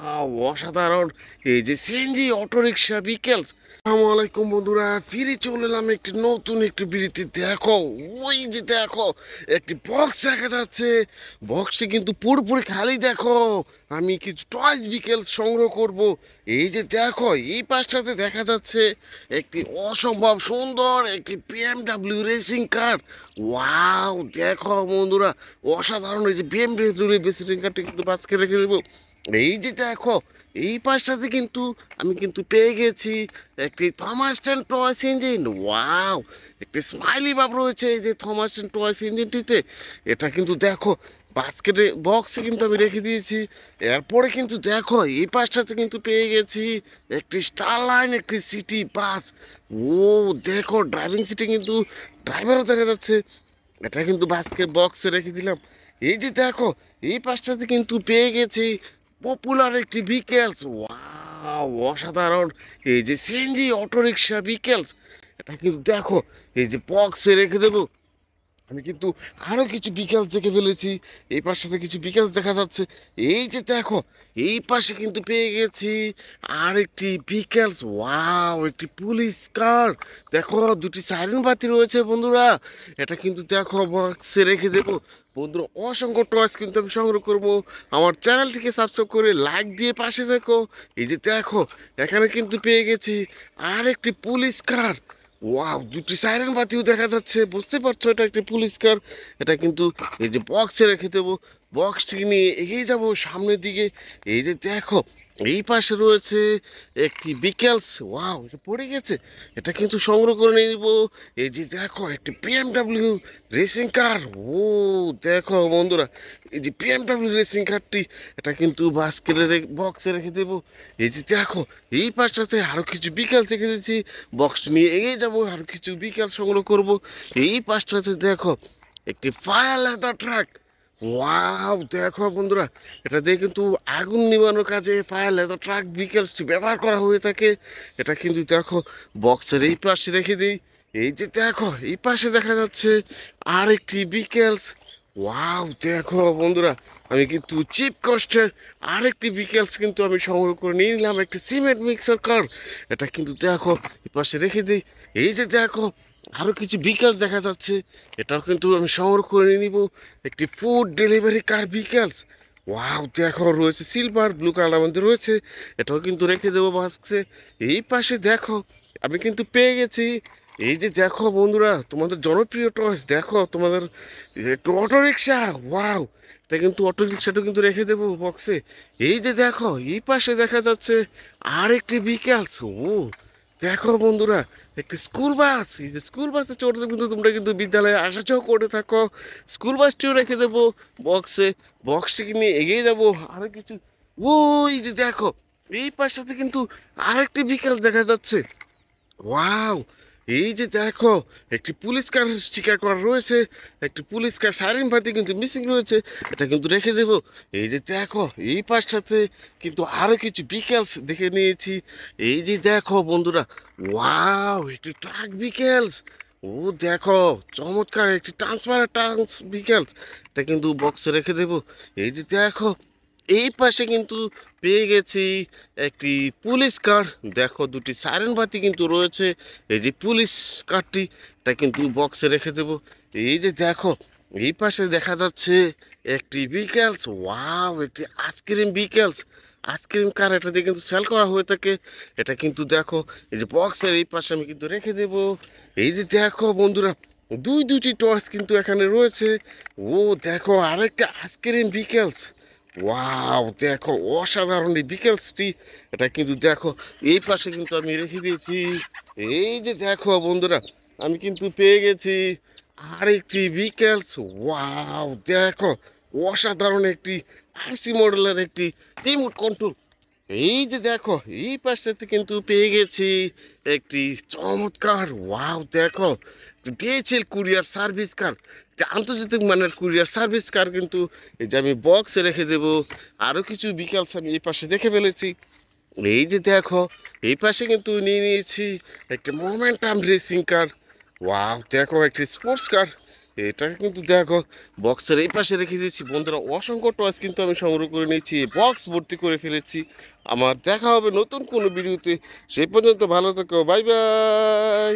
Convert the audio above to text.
Wow অসাধারণ! এই যে সিএনজি অটোরিকশা বিকেলস। আসসালামু আলাইকুম বন্ধুরা, ফিরে চলে এলাম একটি নতুন একটি বিড়িতে। দেখো, ওই যে দেখো, একটি বক্স দেখা যাচ্ছে। বক্সে কিন্তু পুরোপুরি খালি। দেখো, আমি কিছু টয়েস বিকেলস সংগ্রহ করব। এই যে দেখো, এই পাশটাতে দেখা যাচ্ছে একটি অসম্ভব সুন্দর একটি বিএমডাব্লিউ রেসিং কার। ওয়াও দেখো বন্ধুরা, অসাধারণ! এই যে বিএমডাব্লিউ রেসিং কারটি কিন্তু বাজকে রেখে দেবো। এই যে দেখো, এই পাশটাতে কিন্তু আমি কিন্তু পেয়ে গেছি একটি Thomas and toys engine. Wow, একটি স্মাইলি ভাব রয়েছে এই যে থমাস অ্যান্ড টয়েস ইঞ্জিনটিতে। এটা কিন্তু দেখো বাস্কেটে বক্সে কিন্তু আমি রেখে দিয়েছি। এরপরে কিন্তু দেখো, এই পাশটাতে কিন্তু পেয়ে গেছি একটি স্টারলাইন, একটি সিটি বাস। ও দেখো, ড্রাইভিং সিটে কিন্তু ড্রাইভারও দেখা যাচ্ছে। এটা কিন্তু বাস্কেট বক্সে রেখে দিলাম। এই যে দেখো, এই পাশটাতে কিন্তু পেয়ে গেছি পপুলার একটি বিকেলস। ওয়াও অসাধারণ! এই যে সিএনজি অটোরিকশা বিকেলস। এটা কিন্তু দেখো, এই যে বক্সে রেখে দেবো। আমি কিন্তু আরও কিছু বিকাশ দেখে ফেলেছি। এই পাশটাতে কিছু বিকাশ দেখা যাচ্ছে। এই যে দেখো, এই পাশে কিন্তু পেয়ে গেছি আর একটি বিকেলস। ওয়াও, একটি পুলিশ কার। দেখো, দুটি সাইরেন বাতি রয়েছে বন্ধুরা। এটা কিন্তু দেখো বক্সে রেখে দেবো। বন্ধুরা, অসংখ্য টয়েস কিন্তু আমি সংগ্রহ করবো। আমার চ্যানেলটিকে সাবস্ক্রাইব করে লাইক দিয়ে পাশে দেখো। এই যে দেখো, এখানে কিন্তু পেয়ে গেছি আর একটি পুলিশ কার। ওয়াও, দুটি সাইরেন বাতিও দেখা যাচ্ছে। বুঝতে পারছো, এটা একটি পুলিশ কার। এটা কিন্তু এই যে বক্সে রেখে দেবো। বক্সটিকে নিয়ে এগিয়ে যাব সামনের দিকে। এই যে দেখো, এই পাশে রয়েছে একটি বিকেলস। ওয়াও, এটা পড়ে গেছে। এটা কিন্তু সংগ্রহ করে নিয়ে নিব। এই যে দেখো, একটি বিএমডাব্লিউ রেসিং কার। ও দেখো বন্ধুরা, এই যে বিএমডাব্লিউ রেসিং কারটি, এটা কিন্তু বাস্কেটে বক্সে রেখে দেবো। এই যে দেখো, এই পাশটাতে আরও কিছু বিকেলস রেখে দিয়েছি। বক্সটি নিয়ে এগিয়ে যাব, আরও কিছু বিকেল সংগ্রহ করব। এই পাশটাতে দেখো, একটি ফায়ার লেদার ট্রাক। ওয়াও দেখো বন্ধুরা, এটা দিয়ে কিন্তু আগুন নিবানোর কাজে ফায়ার লেদার ট্রাক বিকেলসটি ব্যবহার করা হয়ে থাকে। এটা কিন্তু দেখো বক্সের এই পাশে রেখে দিই। এই যে দেখো, এই পাশে দেখা যাচ্ছে আর একটি বিকেলস। ওয়াও দেখো বন্ধুরা, আমি কিন্তু চিপ কস্টের আরেকটি বিকেলস কিন্তু আমি সংগ্রহ করে নিয়ে নিলাম, একটি সিমেন্ট মিক্সার কার। এটা কিন্তু দেখো এই পাশে রেখে দিই। এই যে দেখো, আরও কিছু বিকেলস দেখা যাচ্ছে। এটাও কিন্তু আমি সংগ্রহ করে নিয়ে নিব, একটি ফুড ডেলিভারি কার বিকেলস। ওয়াও দেখো, রয়েছে সিলভার ব্লু কালার মধ্যে রয়েছে। এটাও কিন্তু রেখে দেবো বাক্সে। এই পাশে দেখো, আমি কিন্তু পেয়ে গেছি এই যে দেখো বন্ধুরা, তোমাদের জনপ্রিয় টয়েস। দেখো তোমাদের একটু অটোরিকশা। ওয়াও, এটা কিন্তু অটোরিকশাটা কিন্তু রেখে দেবো বক্সে। এই যে দেখো, এই পাশে দেখা যাচ্ছে আর একটি বিকেলস। ও দেখো বন্ধুরা, একটি স্কুল বাস। এই যে স্কুল বাসে চড়তে কিন্তু তোমরা কিন্তু বিদ্যালয়ে আসা যাওয়া করে থাকো। স্কুল বাসটিও রেখে দেবো বক্সে। বক্সটিকে নিয়ে এগিয়ে যাবো আরও কিছু। ওই যে দেখো, এই পাশটাতে কিন্তু আরেকটি বিকেল দেখা যাচ্ছে। ওয়াও, এই যে দেখো, একটি পুলিশ কার স্টিকার করা রয়েছে। একটি পুলিশ কার সাইরেন বাতি কিন্তু মিসিং রয়েছে। এটা কিন্তু রেখে দেব। এই যে দেখো, এই পাশটাতে কিন্তু আরও কিছু বিকেলস দেখে নিয়েছি। এই যে দেখো বন্ধুরা, ওয়াও, একটি ট্রাক বিকেলস। ও দেখো, চমৎকার একটি ট্রান্সফার বিকেলস। এটা কিন্তু বক্সে রেখে দেব। এই যে দেখো, এই পাশে কিন্তু পেয়ে গেছি একটি পুলিশ কার। দেখো, দুটি সাইরেন বাতি কিন্তু রয়েছে। এই যে পুলিশ কারটি, এটা কিন্তু বক্সে রেখে দেব। এই যে দেখো, এই পাশে দেখা যাচ্ছে একটি বিকেলস। ওয়াও, একটি আইসক্রিম বিকেলস। আইসক্রিম কার, এটা দিয়ে কিন্তু সেল করা হয়ে থাকে। এটা কিন্তু দেখো, এই যে বক্সের এই পাশে আমি কিন্তু রেখে দেব। এই যে দেখো বন্ধুরা, দুটি টয়েস কিন্তু এখানে রয়েছে। ও দেখো, আরেকটা আইসক্রিম বিকেলস। ওয়াও দেখো, অসাধারণ এই বিকেলসটি। এটা কিন্তু দেখো, এই পাশে কিন্তু আমি রেখে দিয়েছি। এই যে দেখো বন্ধুরা, আমি কিন্তু পেয়ে গেছি আরেকটি বিকেলস। ওয়াও দেখো, অসাধারণ একটি আরসি মডেলের একটি রিমোট কন্ট্রোল। এই যে দেখো, এই পাশটাতে কিন্তু পেয়ে গেছি একটি চমৎকার। ওয়াও দেখো, ডিএচএল কুরিয়ার সার্ভিস কার। একটা আন্তর্জাতিক মানের কুরিয়ার সার্ভিস কার কিন্তু এই যে আমি বক্সে রেখে দেবো। আরও কিছু বিকালস আমি এই পাশে দেখে ফেলেছি। এই যে দেখো, এই পাশে কিন্তু নিয়ে নিয়েছি একটা মোমেন্টাম রেসিং কার। ওয়াও দেখো, একটি স্পোর্টস কার। এটা কিন্তু দেখো বক্সের এই পাশে রেখে দিয়েছি বন্ধুরা, অসংখ্য টয়েস কিন্তু আমি সংগ্রহ করে নিয়েছি, বক্স ভর্তি করে ফেলেছি। আমার দেখা হবে নতুন কোনো ভিডিওতে, সেই পর্যন্ত ভালো থেকো, বাই বাই।